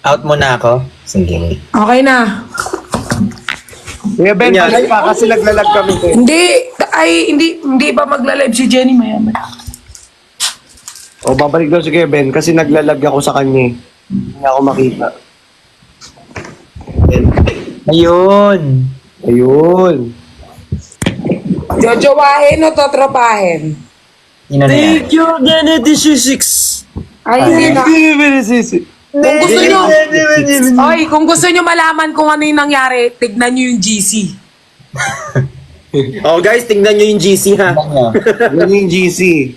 Out muna ako. Sige. Okay na. Kuya Ben, patay pa kasi naglalag kami. Hindi pa magla-live si Jenny mayaman. O, babalik daw si Kuya Ben kasi naglalag ako sa kanya. Hindi niya ako makita. Ayun. Ayun. Jojowahin o totropahin? Yun na yan. you, Genesis 6. Ay, hindi na. Kung gusto nyo, kung gusto nyo malaman kung ano yung nangyari, tignan nyo yung GC. Oh guys, tingnan nyo yung GC ha. Yan yung GC.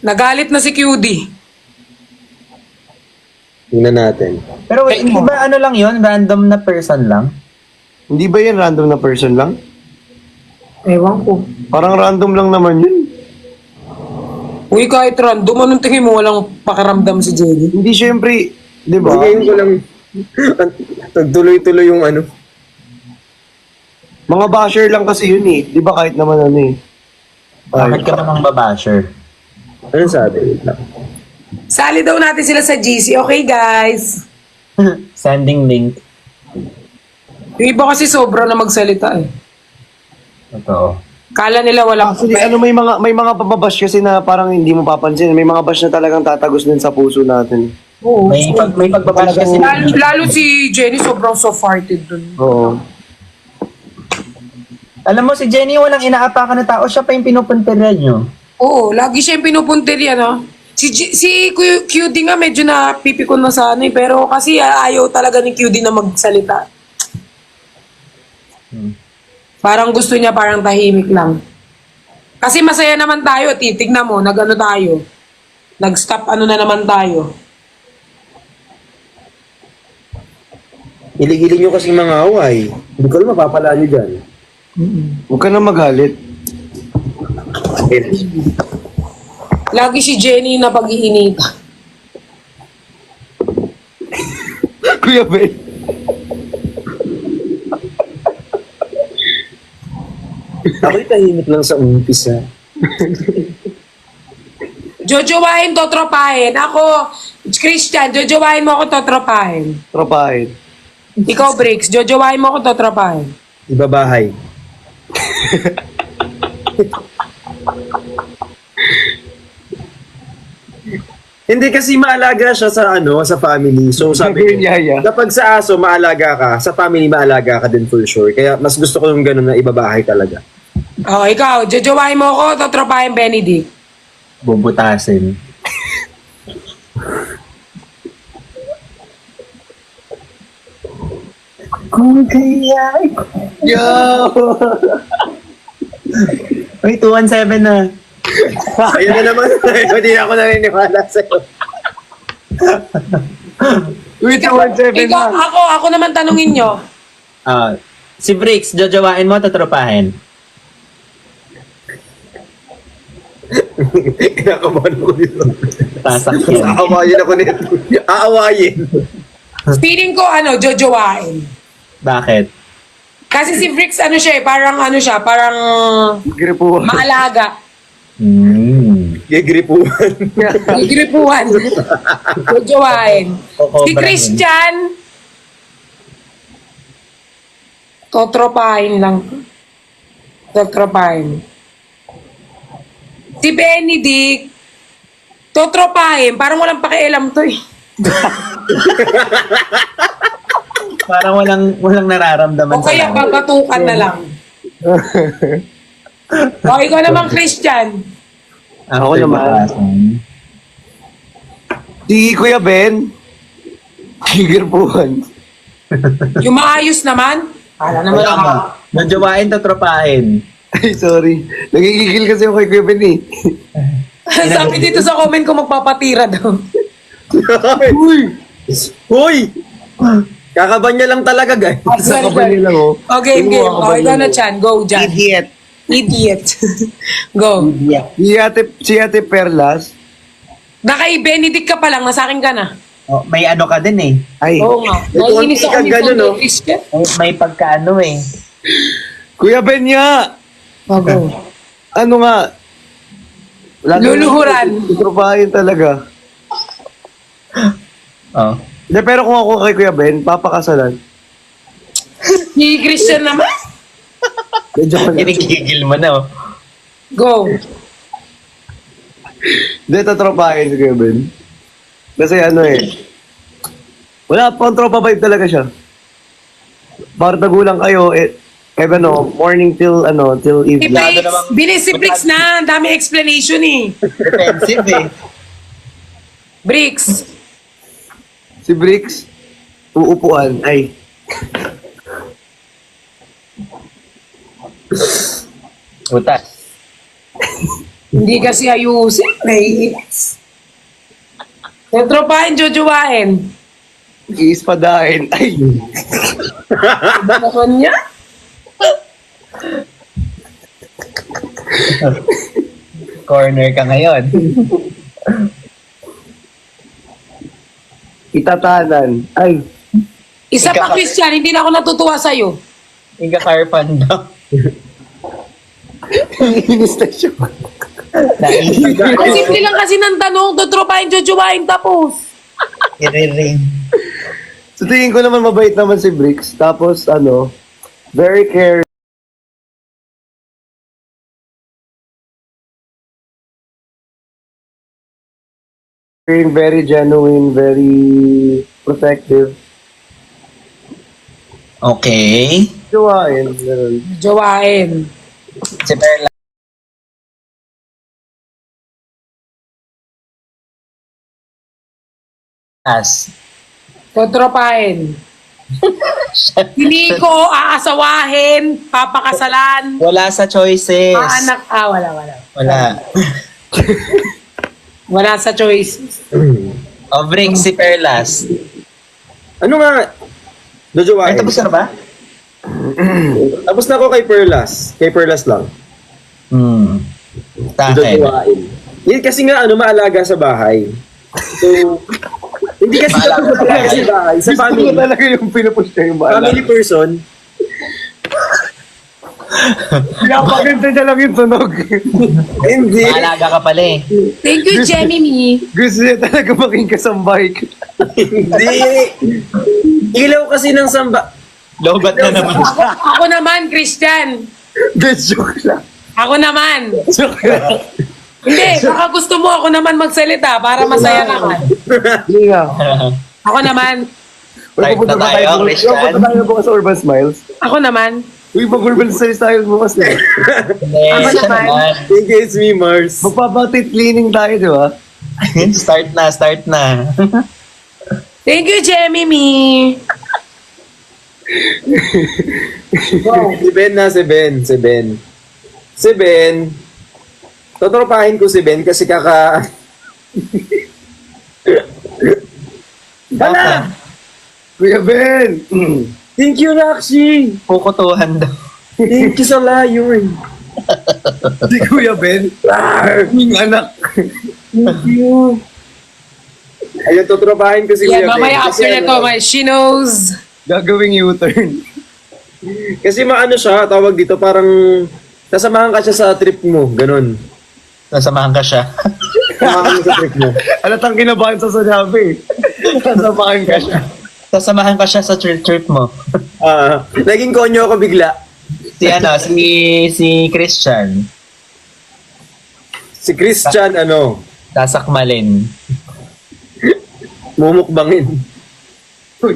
Nagalit na si QD. Tingnan natin. Pero wait, hindi ba ano lang yun? Random na person lang? Hindi ba yan random na person lang? Ewan ko. Parang random lang naman yun. Uy, kahit random, anong tingin mo walang pakiramdam si Jenny? Hindi syempre, di ba? Ngayon ko lang tuloy-tuloy yung ano. Mga basher lang kasi yun eh. Di ba kahit naman ano eh. Bakit ka namang babasher? Ano sabi? Sali daw natin sila sa GC. Okay, guys. Sending link. Yung iba kasi sobra na magsalita eh. Totoo. Kala nila walang... Actually, ano, may mga pababash kasi na parang hindi mo papansin. May mga bash na talagang tatagos din sa puso natin. Oo. May pagbabash kasi. Lalo si Jenny sobrang soft-hearted dun. Oo. Alam mo, si Jenny walang inaapakan na tao. Siya pa yung pinupuntiran nyo. Oo, lagi siya yung pinupuntirya, no? Si QD nga medyo na pipikon na sa ano eh, pero kasi ayaw talaga ni QD na magsalita. Parang gusto niya parang tahimik lang. Kasi masaya naman tayo, titignan mo, nag-ano tayo. Nag-stop ano na naman tayo. Iligilin nyo kasi mga away. Hindi ko alam mapapala nyo dyan. Huwag ka na magalit. Lagi si Jenny na pag-iinita. Kuya Ben. Ako'y tahimik lang sa umpisa. Jojowahin, totropahin. Ako, Christian, jojowahin mo ako, totropahin. Tropahin. Ikaw, Briggs, jojowahin mo ako, totropahin. Ibabahay. Hindi kasi maalaga siya sa ano, sa family. So sabi ko, Yaya. kapag sa aso maalaga ka, sa family maalaga ka din for sure. Kaya mas gusto ko yung ganun na ibabahay talaga. Oh, ikaw, jojowahin mo ako, totropahin, Benedict. Bubutasin. Kung kaya... Yo! Uy, 217 na. Ayun na naman. Hindi na ako naniniwala sa'yo. Wait, 117 Ikaw, na. ako naman tanungin nyo. Si Briggs, jojowain mo, tatropahin. Kinakabahan ako dito. Sasakyan. Aawayin ako nito. Aawayin. Feeling ko, jojowahin. Bakit? Kasi si Briggs, parang Gripo. maalaga. Gigripuhan. Igripuhan. Jojowahin. Si Christian, totropahin lang. Totropahin. Si Benedict, totropahin. Parang walang pakialam to eh. Parang walang nararamdaman O kaya babatukan na lang. O, ikaw naman, Christian. Ako naman. Si Kuya Ben. Gigirpuhan. Yung maayos naman. Para naman ako. Jojowain, tatropahin. Ay, sorry. Nagigigil kasi ako kay Kuya Ben eh. Sabi dito sa comment ko magpapatira daw. Uy! Hoy! Kakaban niya lang talaga, guys. Sa kapal niya lang oh. O, game. O, ikaw na, Chan. Go, Jan. Idiot. Idiot. Go. Si Ate Perlas. Naka-Benedict ka pa lang, nasa akin ka na. Oh, may ano ka din eh. Ay. Oo nga. May Naiinis konti ako kang ni ganun, no? Christian. May pagkaano eh. Kuya Ben nga! O, go. Ano nga? Luluhuran. Tutropahin talaga. Oh. Hindi, pero kung ako kay Kuya Ben, papakasalan. Si Christian naman. Medyo ko na. Kinigigil mo na, oh. Go. Hindi, tatropahin si Kuya Ben. Kasi ano wala pang tropa vibe talaga siya. Bardagulang kayo, morning till Si evening. Bricks. Bilis si Bricks na. Ang dami explanation eh. Defensive, eh. Bricks. Si Bricks, uupuan, ay. Utas. Hindi kasi ayusin. Naiinis. Tatropahin, jojowain. Iispadahin, ay. Naman niya. Corner ka ngayon. Itatanan, ay. Isa pa, Christian. Hindi na ako natutuwa sa'yo. Inga Carpan daw. Inis na siya. Ang simple lang kasi ng tanong. Tatropahin, jojowain tapos. Iriring. So tingin ko naman mabait naman si Bricks. Tapos very caring. Very genuine, very protective. Okay. Jowain, ganun. Jowain. Si Perla. As. Tatropahin. Hindi ko aasawahin, papakasalan, Wala sa choices. maanak. Wala. Wala. Wala sa choices. O, bring si Perlas. Ano nga? Ay, Jojowain. tapos na ba? Tapos na ako kay Perlas. Kay Perlas lang. Sa akin. Jojowain. Yan kasi nga maalaga sa bahay. So, hindi kasi Maalaga sa bahay. sa bahay. Sa Gusto ko family. talaga yung pinupush niya yung baala. Family person. Pinapaganda niya lang yung tunog. Hindi. Maalaga ka pala eh. Thank you, Jenny. Gusto niya talaga maging kasambay. Hindi. Ilaw kasi ng samba. Lobat na naman. Ako naman, Christian. Joke lang. Ako naman. Joke lang. Hindi, baka gusto mo ako naman magsalita para masaya naman. Hindi nga. Ako naman. Start na tayo, Christian. Pupunta tayo bukas sa Urban Smiles. Ako naman. Uy, mag-Urban Smiles bukas na. Ako Siya naman. naman. Thank you, it's me, Mars. Magpapatit cleaning tayo, di ba? Start na. Thank you, Jemmy. Si Ben na, si Ben. Si Ben. Totropahin ko si Ben kasi Baka. Kuya Ben! Thank you, Rakshi. Kukutuhan daw. Thank you sa layon. Si Kuya Ben. Yung anak. Thank you. Ayun, totropahin ko si Yeah, Kuya Ben. mamaya Kasi after nito, she knows. Gagawing U-turn. Kasi maano siya, tawag dito, parang sasamahan ka siya sa trip mo, ganun. Nasamahan ka siya. Sasamahan mo sa trip mo. Alatang kinabahan sa sinabi. Sasamahan ka siya. Sasamahan ka siya sa trip mo. Naging konyo ako bigla. Si Christian. Si Christian, Sasakmalin. mumukbangin. Uy.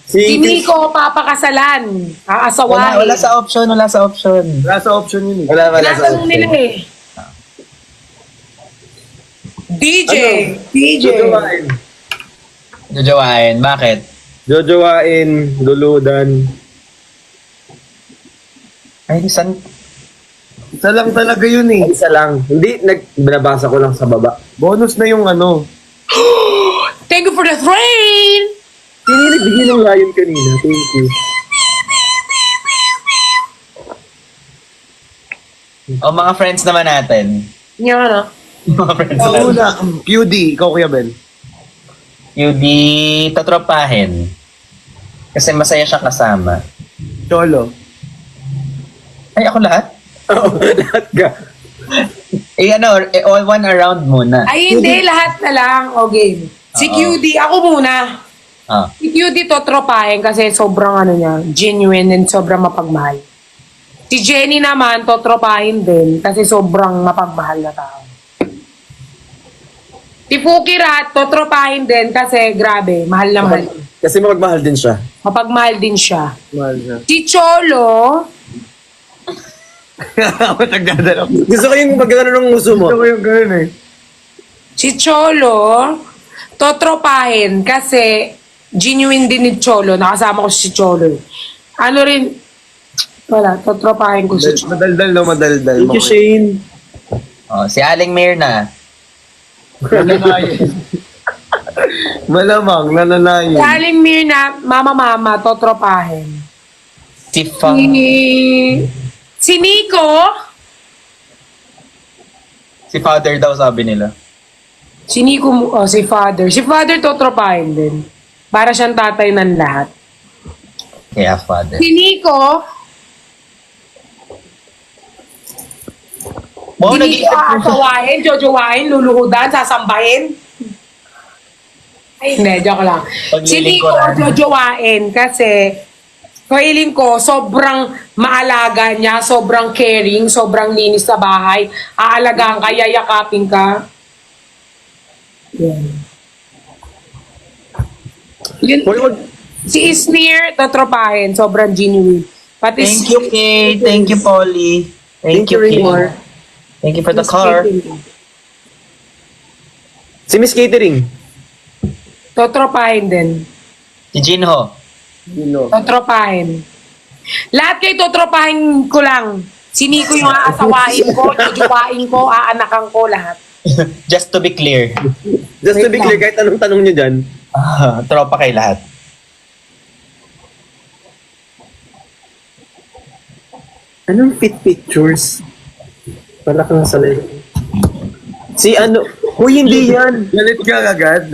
Si Nico, papakasalan. Aasawahin. Wala sa option. Wala sa option yun eh. Wala sa Tinatanong nila eh. DJ. Jojowain. Jojowain. Bakit? Jojowain, luludan. Ay, san? Isa lang talaga yun eh. Isa lang. Hindi, binabasa ko lang sa baba. Bonus na yung Thank you for the train. Bigyan ng layon kanina. Thank you. O mga friends naman natin. Yan ano? Mga friends Ang natin. una, QD, ikaw Kuya Ben. Yung di tatropahin. Kasi masaya siya kasama. Cholo. Ay, ako lahat? Oo, lahat ka. All one around muna. Ay, hindi. Lahat na lang. O, game. Si Oo. QD, ako muna. Ah. Si QD to tropahin kasi sobrang ano niya, genuine and sobrang mapagmahal. Si Jenny naman, to tropahin din kasi sobrang mapagmahal na tao. Si Fukirat, to tropahin din kasi grabe, mahal na mahal. Kasi mapagmahal din siya. Mapagmahal din siya. Mahal siya. Si Cholo, Ako nagdadala. Gusto ko yung pagkano ng uso mo. Gusto ko yung ganun eh. si Cholo, to tropahin kasi genuine din ni Cholo. Nakasama ko si Cholo. Ano rin, wala, to tropahin ko si Cholo. Madaldal no, madaldal. Thank you, Shane. Oh, si Aling Mirna. Nananayin. Malamang, Si nananayin. Aling Mirna, mama, to tropahin. Si Fang. Si Nico, Si Father daw sabi nila. si Nico, si Father. Si Father to tropahin din. Para siyang tatay ng lahat. Kaya Father. Si Nico, Wow, hindi ko aasawahin, jojowahin, luluhudan, sasambahin. Ay, hindi, joke lang. Si Nico, Paglilingkuran. jojowain kasi feeling ko, sobrang maalaga niya, sobrang caring, sobrang linis sa bahay. Aalagaan ka, yayakapin ka. Yan. Yun, si Isnir, tatropahin, sobrang genuine. Pati Thank you, Kay. Thank you, Polly. Thank you, Kay. Raymar. Thank you for the car. Si Miss Catering. Tatropahin din. Si Jinho. Tatropahin. Lahat kayo tatropahin ko lang. Si Nico yung aasawain ko, jujuwain ko, aanakan ko, lahat. Just to be clear. Just to Wait be clear, lang. kahit anong tanong nyo dyan, Tropa kay lahat. anong fit pictures? Para kang salay. Si ano, huy, hindi yan. Galit ka agad.